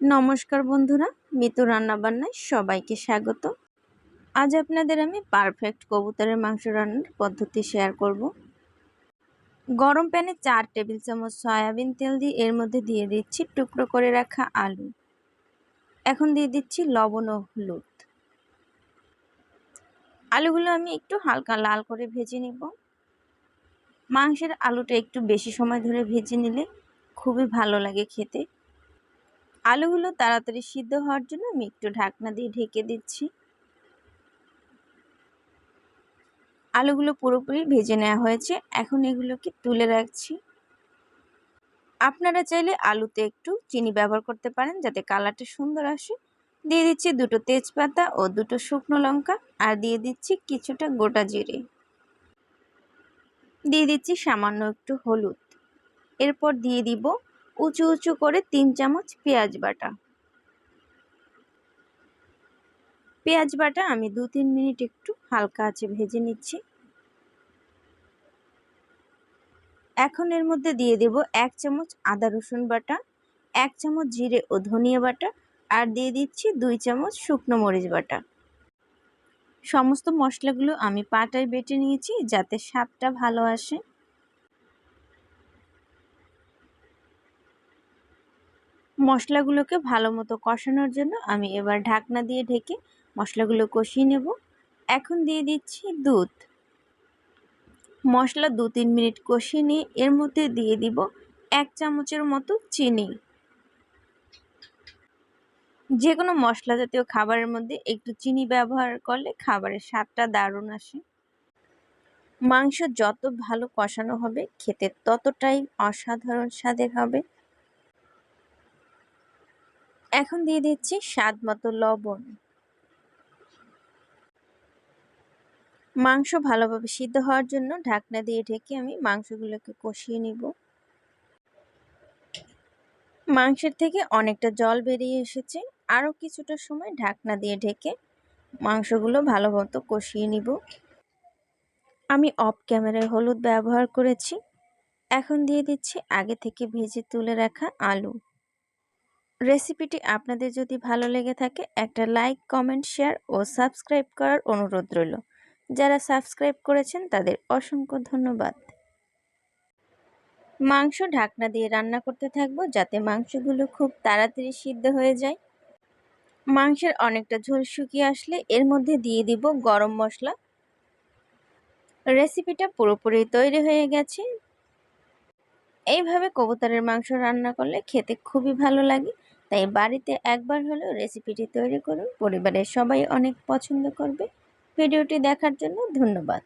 নমস্কার বন্ধুরা, মিতু রান্নাবান্নায় সবাইকে স্বাগত। আজ আপনাদের আমি পারফেক্ট কবুতরের মাংস রান্নার পদ্ধতি শেয়ার করব। গরম প্যানে 4 টেবিল চামচ সয়াবিন তেল দিয়ে এর মধ্যে দিয়ে দিচ্ছি টুকরো করে রাখা আলু। এখন দিয়ে দিচ্ছি লবণ ও হলুদ। আলুগুলো আমি একটু হালকা লাল করে ভেজে নিব। মাংসের আলুটা একটু বেশি সময় ধরে ভেজে নিলে খুবই ভালো লাগে খেতে। আলুগুলো তাড়াতাড়ি সিদ্ধ হওয়ার জন্য আমি একটু ঢাকনা দিয়ে ঢেকে দিচ্ছি। আলুগুলো পুরোপুরি ভেজে নেওয়া হয়েছে, এখন এগুলোকে তুলে রাখছি। আপনারা চাইলে আলুতে একটু চিনি ব্যবহার করতে পারেন যাতে কালারটা সুন্দর আসে। দিয়ে দিচ্ছি 2টো তেজপাতা ও 2টো শুকনো লঙ্কা, আর দিয়ে দিচ্ছি কিছুটা গোটা জিরে। দিয়ে দিচ্ছি সামান্য একটু হলুদ। এরপর দিয়ে দিব উঁচু উঁচু করে 3 চামচ পেঁয়াজ বাটা। পেঁয়াজ বাটা আমি 2-3 মিনিট একটু হালকা আঁচে ভেজে নিচ্ছি। এখন এর মধ্যে দিয়ে দেব 1 চামচ আদা রসুন বাটা, 1 চামচ জিরে ও ধনিয়া বাটা, আর দিয়ে দিচ্ছি 2 চামচ শুকনো মরিচ বাটা। সমস্ত মশলাগুলো আমি পাটায় বেটে নিয়েছি যাতে স্বাদটা ভালো আসে। মশলাগুলোকে ভালো মতো কষানোর জন্য আমি এবার ঢাকনা দিয়ে ঢেকে মশলাগুলো কষিয়ে নেব। এখন দিয়ে দিচ্ছি দুধ। মশলা 2-3 মিনিট কষিয়ে নিয়ে এর মধ্যে দিয়ে দিব 1 চামচের মতো চিনি। যে কোনো মশলা জাতীয় খাবারের মধ্যে একটু চিনি ব্যবহার করলে খাবারের স্বাদটা দারুণ আসে। মাংস যত ভালো কষানো হবে খেতে ততটাই অসাধারণ স্বাদের হবে। এখন দিয়ে দিচ্ছি স্বাদ মতো লবণ। মাংস ভালোভাবে সিদ্ধ হওয়ার জন্য ঢাকনা দিয়ে ঢেকে আমি মাংসগুলোকে কষিয়ে নিব। মাংসের থেকে অনেকটা জল বেরিয়ে এসেছে, আরও কিছুটা সময় ঢাকনা দিয়ে ঢেকে মাংসগুলো ভালো মতো কষিয়ে নিব। আমি অফ ক্যামেরায় হলুদ ব্যবহার করেছি। এখন দিয়ে দিচ্ছি আগে থেকে ভেজে তুলে রাখা আলু। রেসিপিটি আপনাদের যদি ভালো লেগে থাকে একটা লাইক, কমেন্ট, শেয়ার ও সাবস্ক্রাইব করার অনুরোধ রইল। যারা সাবস্ক্রাইব করেছেন তাদের অসংখ্য ধন্যবাদ। মাংস ঢাকনা দিয়ে রান্না করতে থাকবো যাতে মাংসগুলো খুব তাড়াতাড়ি সিদ্ধ হয়ে যায়। মাংসের অনেকটা ঝোল শুকিয়ে আসলে এর মধ্যে দিয়ে দিব গরম মশলা। রেসিপিটা পুরোপুরি তৈরি হয়ে গেছে। এইভাবে কবুতরের মাংস রান্না করলে খেতে খুবই ভালো লাগে, তাই বাড়িতে একবার হলেও রেসিপিটি তৈরি করুন। পরিবারের সবাই অনেক পছন্দ করবে। ভিডিওটি দেখার জন্য ধন্যবাদ।